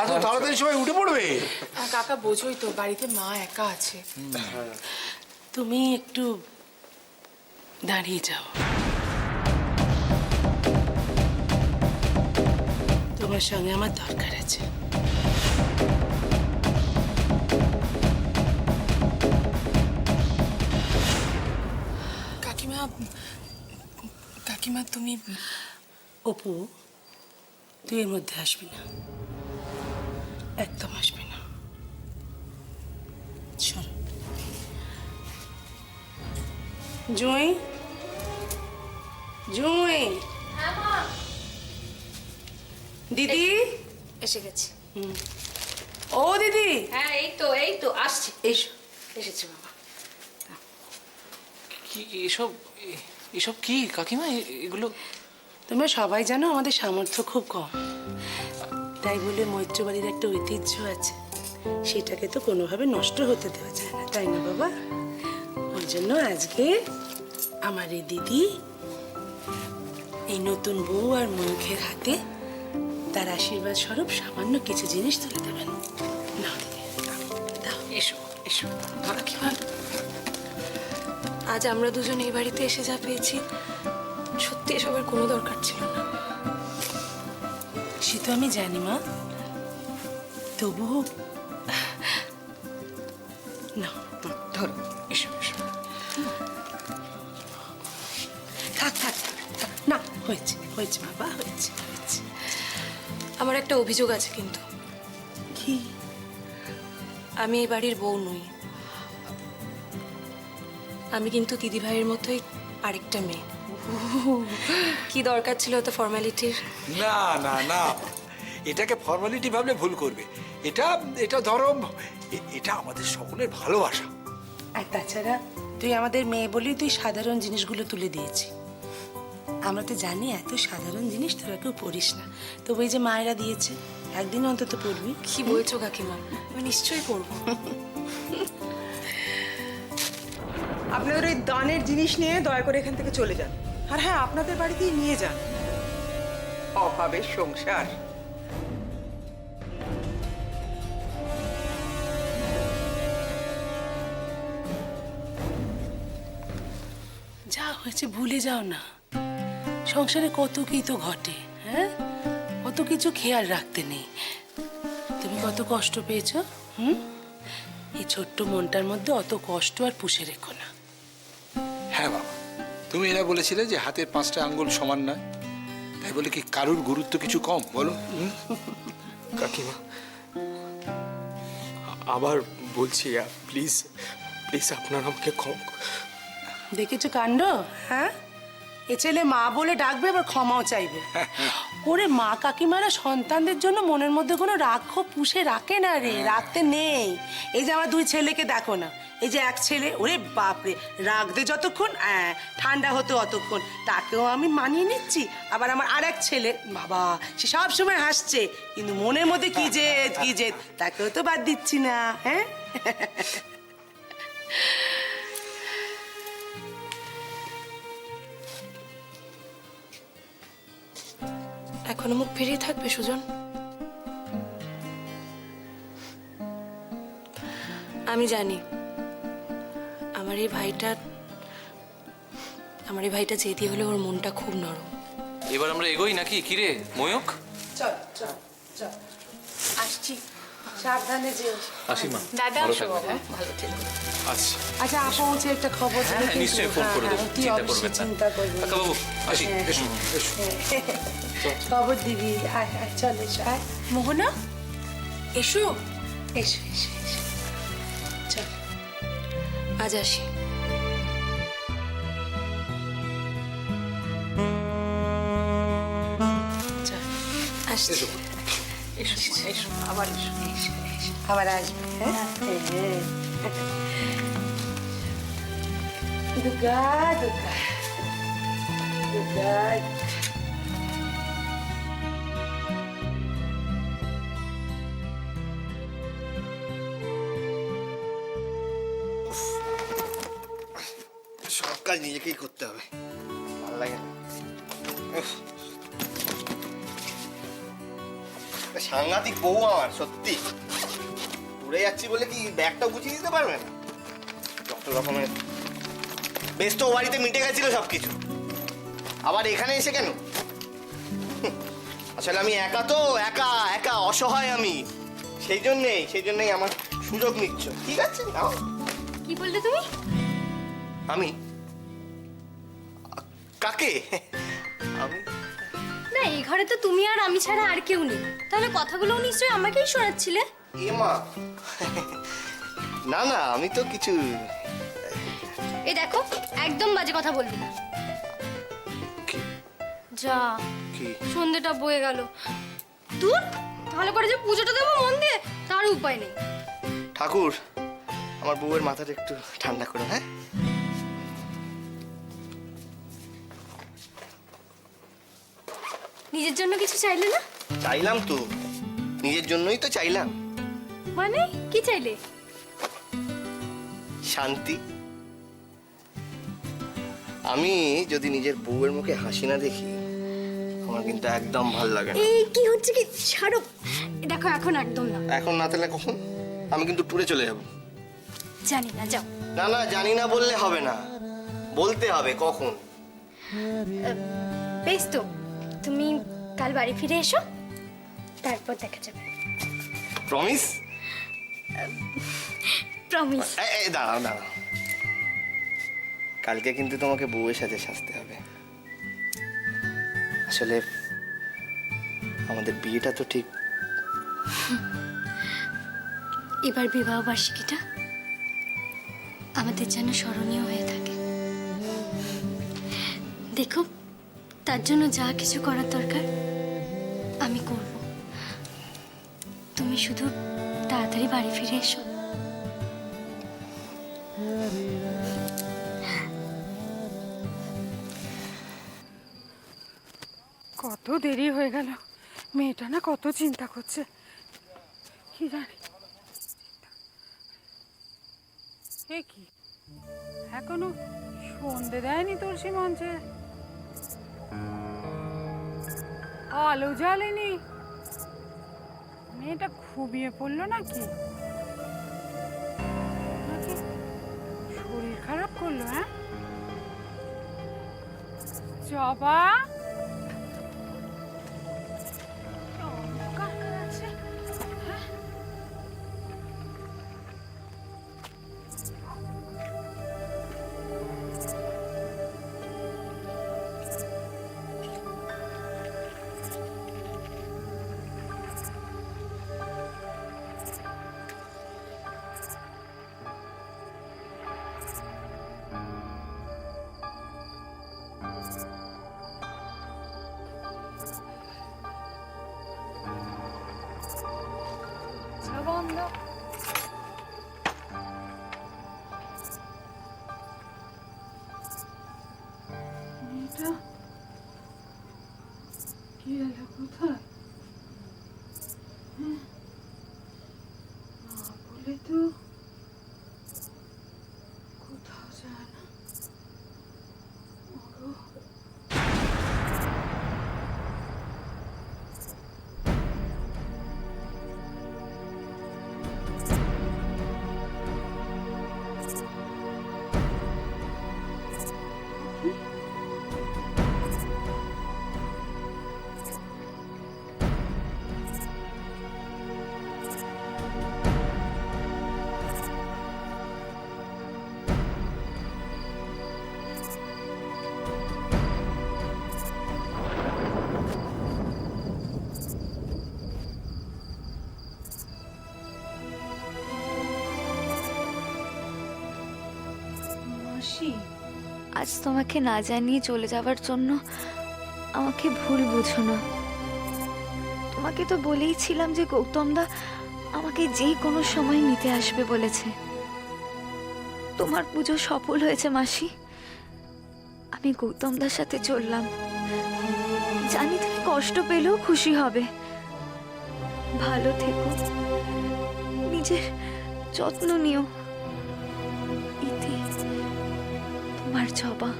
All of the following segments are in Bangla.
এত তাড়াতাড়ি সবাই উঠে পড়বে? কাকা বোঝোই তো, বাড়িতে মা একা আছে। তুমি একটু দাঁড়িয়ে যাও, তোমার সঙ্গে আমার দরকার আছে। কাকিমা, কাকিমা তুমি, অপু তুই এর মধ্যে আসবি না, একদম আসবি না। সর। জুঁই, জুঁই। দিদি এসে গেছে। ও দিদি। হ্যাঁ এই তো আসছি। এসো, এসেছো বাবা। কি এসব এসব কি কাকিমা এগুলো? তোমরা সবাই জানো আমাদের সামর্থ্য খুব কম, তাই বলে মৈত্র বাড়ির একটা ঐতিহ্য আছে, সেটাকে তো কোনোভাবে নষ্ট হতে দেওয়া যায় না, তাই না বাবা? ওই জন্য আজকে আমার এই দিদি এই নতুন বউ আর ময়ূখের হাতে তার আশীর্বাদ স্বরূপ সামান্য কিছু জিনিস তুলে দেবেন। না দিদি, দাও। এসো এসো। কাকিমা, আজ আমরা দুজন এই বাড়িতে এসে যা পেয়েছি, সত্যি এসবের কোনো দরকার ছিল না। সে তো আমি জানি মা, তবুও না, ধরো। এসো এসো। থাক থাক থাক, না হয়েছে হয়েছে বাবা, হয়েছে হয়েছে। আমার একটা অভিযোগ আছে কিন্তু। কি? আমি এই বাড়ির বউ নই, আমি কিন্তু দিদিভাইয়ের মতোই আরেকটা মেয়ে। কি দরকার ছিল তো ফর্মালিটির? না না না, এটাকে ফর্মালিটি ভাবলে ভুল করবে। এটা এটা ধরো, এটা আমাদের সকলের ভালোবাসা। আর তাছাড়া তুই আমাদের মেয়ে বলেই তুই সাধারণ জিনিসগুলো তুলে দিয়েছি। আমরা তো জানি এত সাধারণ জিনিস তোরা কেউ পড়িস না, তবু এই যে মায়েরা দিয়েছে, একদিন অন্তত পড়বি। কি বলছো কাকিমা? আমি নিশ্চয়ই পড়বো। আপনাদের ওই দানের জিনিস নিয়ে দয়া করে এখান থেকে চলে যান। আর হ্যাঁ, আপনাদের বাড়িতেই নিয়ে যান। অভাবের সংসার। যা হয়েছে ভুলে যাও না, সংসারে কত কি তো ঘটে, হ্যাঁ? কত কিছু খেয়াল রাখতে নেই। তুমি কত কষ্ট পেয়েছো, এই ছোট্ট মনটার মধ্যে অত কষ্ট আর পুষে রেখো না। হ্যাঁ বাবা, তুমি এরা বলেছিলে যে হাতের 5টা আঙ্গুল সমান নয়, তাই বলে কি কারুর গুরুত্ব কিছু কম বলো? কাকিমা, আবার বলছি প্লিজ প্লিজ আপনারা আমাকে দেখেছো কাণ্ড, হ্যাঁ? এ ছেলে মা বলে ডাকবে, আবার ক্ষমাও চাইবে। ওরে মা কাকিমারা সন্তানদের জন্য মনের মধ্যে কোনো রাগ ক্ষোভ পুষে রাখে না রে, রাখতে নেই। এই যে আমার 2 ছেলেকে দেখো না, এই যে এক ছেলে, ওরে বাপরে, রাখতে যতক্ষণ ঠান্ডা হতো অতক্ষণ, তাকেও আমি মানিয়ে নিচ্ছি। আবার আমার আরেক ছেলে, বাবা, সে সব সময় হাসছে, কিন্তু মনের মধ্যে কি জেদ কি জেদ, তাকেও তো বাদ দিচ্ছি না, হ্যাঁ? এখনো মুখ ফিরিয়ে থাকবে সুজন? আমি জানি আমার এই ভাইটা জেদি হলে ওর মনটা খুব নরম। এবার আমরা এগোই নাকি? কিরে ময়ূক? চল চল চল, আসছি, সাবধানে যেও। আসি মা। দাদা ভালো থাকবে। ভালো থেকো। আচ্ছা আচ্ছা, পৌঁছে একটা খবর দেবে কিন্তু। নিশ্চয়ই ফোন করে দেবো, তুই চিন্তা অবশ্যই করবেন না। চিন্তা করবি না। কাকাবাবু আসি। এসো এসো। খবর দিবি, আয় আয়, চল এসো, আয় মোহনা, এসো। এসো এসো এসো, চল। আজ আসি। চল, আসছি। এসো এসো আবার এসো। এসো এসো, আবার আসবি, হ্যাঁ? হ্যাঁ। দুর্গা দুর্গা দুর্গা। সব কাজ নিজেকেই করতে হবে, ভালো লাগে না। সাংঘাতিক বউ আমার, সত্যি। উড়ে যাচ্ছি বলে কি ব্যাগটাও গুছিয়ে দিতে পারবে না? যত রকমের। বেশ তো ও বাড়িতে মিটে গেছিল সবকিছু, আবার এখানে এসে কেন? আসলে আমি একা তো, একা একা অসহায় আমি, সেই জন্যই আমার সুযোগ নিচ্ছ। ঠিক আছে, নাও। কি বললে তুমি? আমি কাকে? আমি না, এই ঘরে তো তুমি আর আমি ছাড়া আর কেউ নেই, তাহলে কথাগুলো নিশ্চয়ই আমাকেই শোনাচ্ছিলে। এ মা, না না, আমি তো কিছু। এই দেখো, একদম বাজে কথা বলবি না। যা, সন্ধ্যেটা বয়ে গেল। দূর, ভালো করে যে পুজোটা দেবো মন দিয়ে, তার উপায় নেই। ঠাকুর, আমার বউয়ের মাথাটা একটু ঠান্ডা করো। হ্যাঁ, নিজের জন্য কিছু চাইলে না? চাইলাম তো, নিজের জন্যই তো চাইলাম। মানে কি চাইলে? শান্তি। আমি যদি নিজের বউয়ের মুখে হাসি না দেখি, আমার কিন্তু একদম ভাল লাগে না। এই কি হচ্ছে কি? ছাড়ো। দেখো, এখন একদম না। এখন না তাহলে কখন? আমি কিন্তু ট্যুরে চলে যাব। জানি না, যাও। না না, জানি না বললে হবে না, বলতে হবে কখন। বেশ তো, তুমি কাল বাড়ি ফিরে এসো, তারপর দেখা যাবে। প্রমিস? প্রমিস। দাঁড়াও দাঁড়াও, কালকে কিন্তু তোমাকে বউয়ের সাথে সাজতে হবে। আসলে আমাদের বিয়েটা তো ঠিক। এবার বিবাহ বার্ষিকীটা আমাদের যেন স্মরণীয় হয়ে থাকে। দেখো, তার জন্য যা কিছু করার দরকার আমি করব। তুমি শুধু তাড়াতাড়ি বাড়ি ফিরে এসো। কত দেরি হয়ে গেল, মেয়েটা না কত চিন্তা করছে কি জানি। এ কি, এখনো সন্ধে দেয়নি তুলসী মঞ্চে, আলো জ্বালেনি। মেয়েটা ঘুমিয়ে পড়লো নাকি নাকি শরীর খারাপ করলো? হ্যাঁ, জবা, কি এলো কোথায়? বলে তো কোথাও যায় না। আজ তোমাকে না জানিয়ে চলে যাওয়ার জন্য আমাকে ভুল বুঝো না। তোমাকে তো বলেইছিলাম যে গৌতমদা আমাকে যে কোনো সময় নিতে আসবে বলেছে। তোমার পুজো সফল হয়েছে মাসি। আমি গৌতমদার সাথে চললাম, জানি তুমি কষ্ট পেলেও খুশি হবে। ভালো থেকো, নিজের যত্ন নিও। ইতি, তোমার জবা।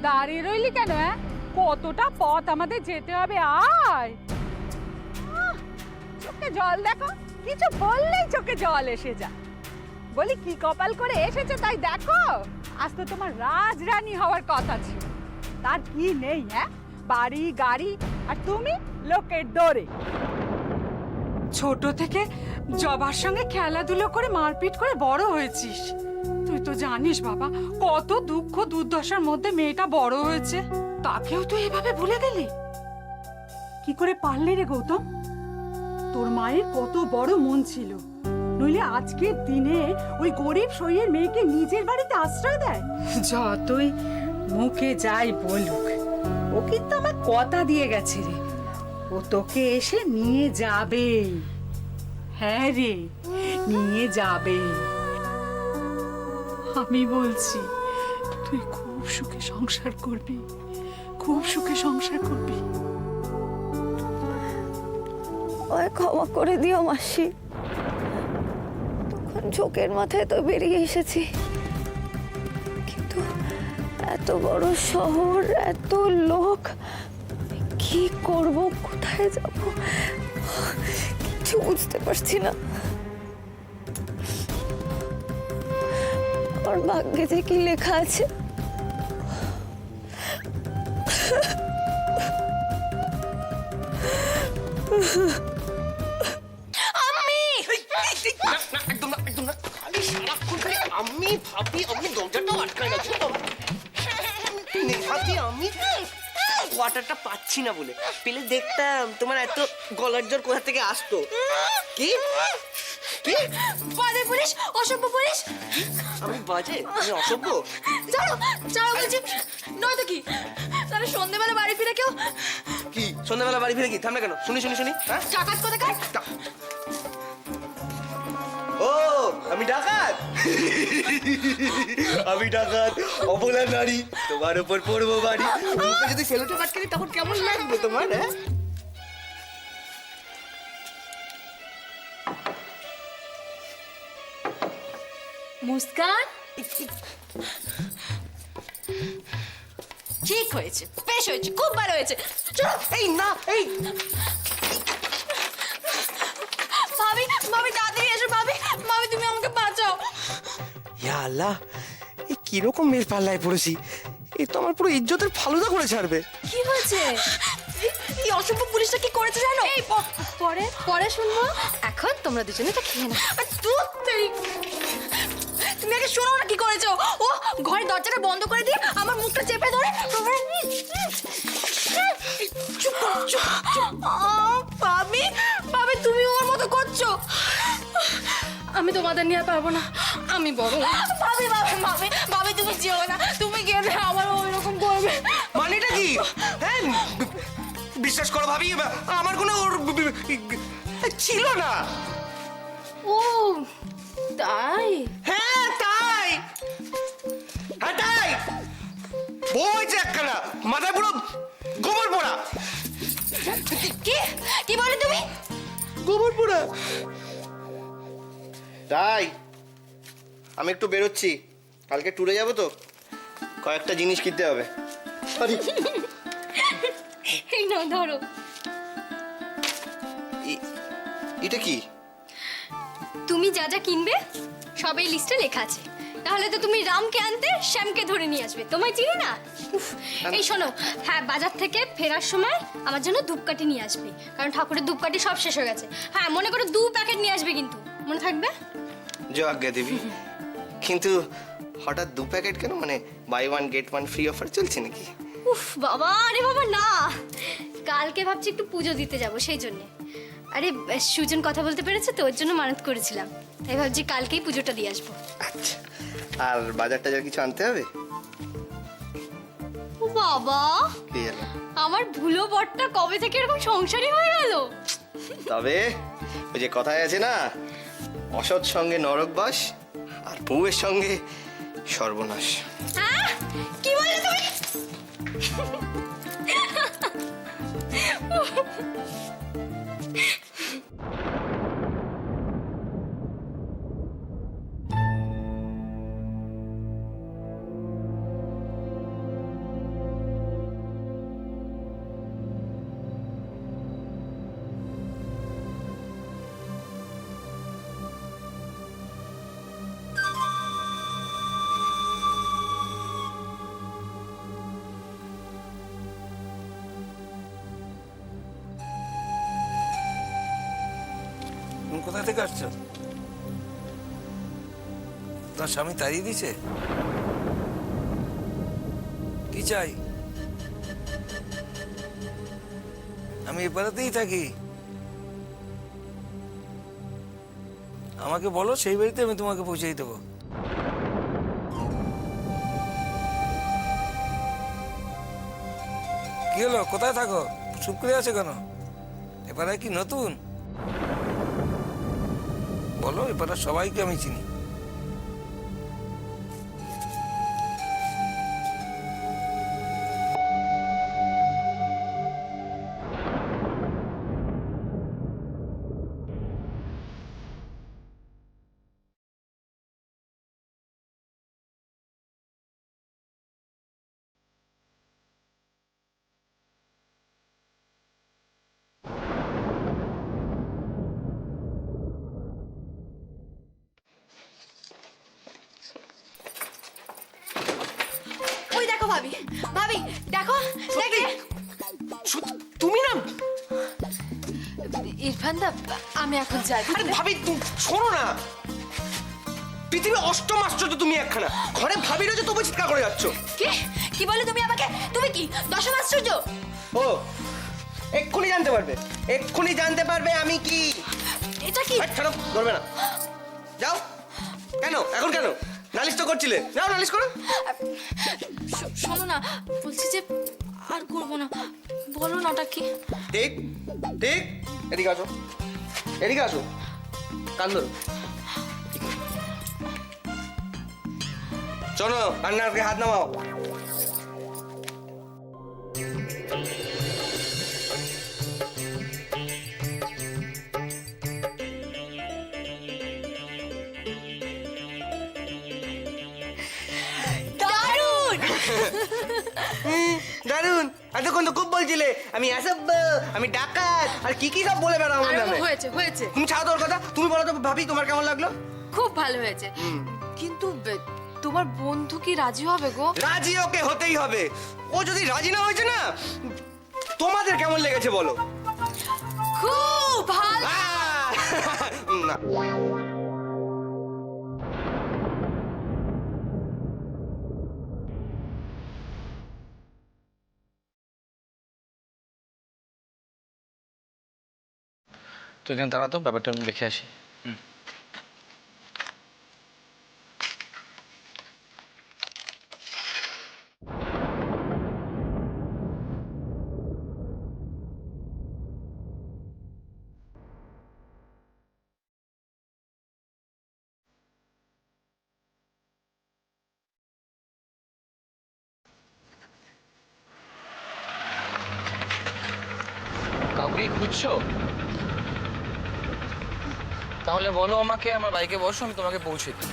দাঁড়িয়ে রইলি কেন? কতটা পথ আমাদের যেতে হবে, আয়। চোখে জল দেখো, কিছু বললেই চোখে জল এসে যায়। বলি কি কপাল করে এসেছে তাই দেখো। আজ তো তোমার রাজরানী হওয়ার কথা ছিল, তার কি নেই? বাড়ি গাড়ি, আর তুমি লোকের দৌড়ে। ছোট থেকে জবার সঙ্গে খেলাধুলো করে মারপিট করে বড় হয়েছিস। তুই তো জানিস বাবা, কত দুঃখ দুর্দশার মধ্যে মেয়েটা বড় হয়েছে। তাকেও তুই এভাবে ভুলে গেলি? কি করে পারলি রে গৌতম? তোর মায়ের কত বড় মন ছিল, নইলে আজকের দিনে ওই গরিব সইয়ের মেয়েকে নিজের বাড়িতে আশ্রয় দেয়? যতই মুখে যাই বলুক, ও কিন্তু আমার কথা দিয়ে গেছে রে, ও তোকে এসে নিয়ে যাবে। হ্যাঁ রে, নিয়ে যাবে। আমি বলছি তুই খুব সুখে সংসার করবি, খুব সুখে সংসার করবি। ওই ক্ষমা করে দিও মাসি, তখন ঝোঁকের মাথায় তো বেরিয়ে এসেছি, কিন্তু এত বড় শহর, এত লোক, আমি কি করব, কোথায় যাব, কিছু বুঝতে পারছি না। আমার ভাগ্যে যে কি লেখা আছে, একদম না, একদম না। খালি সারাক্ষণ খালি আমি ভাবি, আমি দরজাটাও আটকাই না। নেহাতি আমি কোয়ার্টারটা পাচ্ছি না বলে, পেলে দেখতাম তোমার এত গলার জোর কোথা থেকে আসতো। কি কি বাজে পুলিশ, অসভ্য পুলিশ। আমি বাজে? আমি অসভ্য? ছাড়ো ছাড়ো বলছি, নয়তো কি তাহলে সন্ধ্যেবেলা বাড়ি ফিরে কেউ কি সন্ধ্যাবেলা বাড়ি ফিরে কি থামলে কেন? শুনি শুনি শুনি। ডাকাত কোথাকার? ও আমি ডাকাত? আমি ডাকাত, অবলা নারী, তোমার উপর পড়বো বাড়ি। মুখে যদি সেলোটা আটকে তখন কেমন লাগবে তোমার? মুস্কান, ঠিক হয়েছে, বেশ হয়েছে, খুব ভালো হয়েছে। চলো। এই না, এই ভাবি, ভাবি তাড়াতাড়ি এসো। ভাবি, ভাবি তুমি আমাকে বাঁচাও। ইয়া আল্লাহ, এই কিরকম মেয়ের পাল্লায় পড়েছি! এই তো আমার পুরো ইজ্জতের ফালুদা করে ছাড়বে। কি হয়েছে? এই অসভ্য পুলিশটা কি করেছে জানো? এই পরে পরে শুনবো, এখন তোমরা দুজনে তো খেয়ে না। তুমি আগে শোনো না কি করেছো। ও ঘরের দরজাটা বন্ধ করে দিয়ে আমার মুখটা চেপে ধরে চুপ করো, চুপ। ভাবি, ভাবি তুমি ওর মতো করছো। আমি তোমাদের নিয়ে পারবো না, আমি বড়। ভাবি ভাবি ভাবি ভাবি তুমি যেও না, তুমি গেলে আমার ওই রকম করবে। মানেটা কি? হ্যাঁ বিশ্বাস করো ভাবি, আমার কোনো ছিল না। ও তাই? হ্যাঁ তাই, হ্যাঁ তাই। বউ হয়েছে একখানা, মাথায় পুরো গোবর পোড়া। কি কি বলে তুমি? গোবর পোড়া। তাই আমি একটু বেরোচ্ছি, কালকে ট্যুরে যাবো তো, কয়েকটা জিনিস কিনতে হবে। এই নাও ধরো। এটা কি? তুমি যা যা কিনবে সব এই লিস্টে লেখা আছে। তাহলে তো তুমি রামকে আনতে শ্যামকে ধরে নিয়ে আসবে, তোমায় চিনি না। এই শোনো, হ্যাঁ বাজার থেকে ফেরার সময় আমার জন্য ধূপকাঠি নিয়ে আসবে, কারণ ঠাকুরের ধূপকাঠি সব শেষ হয়ে গেছে। হ্যাঁ মনে করো 2 প্যাকেট নিয়ে আসবে, কিন্তু মনে থাকবে। জয় আজ্ঞা দেবী। কিন্তু হঠাৎ 2 প্যাকেট কেন? মানে বাই 1 গেট 1 ফ্রি অফার চলছে নাকি? উফ বাবা, আরে বাবা না, কালকে ভাবছি একটু পুজো দিতে যাব, সেই জন্য। আরে সুজন কথা বলতে পেরেছে তো, ওর জন্য মানত করেছিলাম, তাই ভাবছি কালকেই পুজোটা দিয়ে আসবো। আচ্ছা, আর বাজার টাজার কিছু আনতে হবে? ও বাবা, কি হলো? আমার ভুলো বটটা কবে থেকে এরকম সংসারী হয়ে গেল। তবে ওই যে কথায় আছে না, অসৎ সঙ্গে নরকবাস আর বউয়ের সঙ্গে সর্বনাশ। হ্যাঁ কি বললে তুমি? তুমি কোথা থেকে আসছো? তোমার স্বামী তাড়িয়ে দিছে? কি চাই? আমি এ পাড়াতেই থাকি। আমাকে বলো, সেই বাড়িতে আমি তোমাকে পৌঁছেই দেবো। কি হলো, কোথায় থাকো? চুপ করে আছো কেন? এপাড়া কি নতুন? বলো, এপাড়া সবাইকে আমি চিনি। ওই দেখো ভাবি, ভাবি দেখো, দেখে তুমি না ইরফান দা, আমি এখন যাই। আরে ভাবি, শোনো না, পৃথিবী অষ্টম আশ্চর্য তুমি একখানা। ঘরে ভাবি রয়েছে, তবু চিৎকার করে যাচ্ছ। কি কি বলে তুমি আমাকে? তুমি কি দশম আশ্চর্য? ও, এক্ষুনি জানতে পারবে, এক্ষুনি জানতে পারবে আমি কি। এটা কি? ছাড়ো, ধরবে না, যাও। কেন এখন কেন? নালিশ তো করছিলে, যাও নালিশ করো। শোনো না, বলছি যে আর করবো না, বলো না ওটা কি? ঠিক ঠিক, এদিকে আসো, এদিকে আসো, কান ধরো। শোনো, কান্নারকে হাত নামাও। দারুন, এতক্ষণ তো খুব বলছিলে আমি আসব, আমি ডাকাত, আর কি কি সব বলে বেড়াও আমার নামে। হয়েছে হয়েছে, তুমি ছাড়ো তোর কথা। তুমি বলো তো ভাবি, তোমার কেমন লাগলো? খুব ভালো হয়েছে, কিন্তু তোমার বন্ধু কি রাজি হবে গো? রাজি ওকে হতেই হবে। ও যদি রাজি না হয়েছে না, তোমাদের কেমন লেগেছে বলো? খুব ভালো। না, তো এখানে দাঁড়াতো, ব্যাপারটা আমি দেখে আসি। কাউকে খুঁজছো? তাহলে বলো আমাকে, আমার বাইকে বসো, আমি তোমাকে পৌঁছে দিই।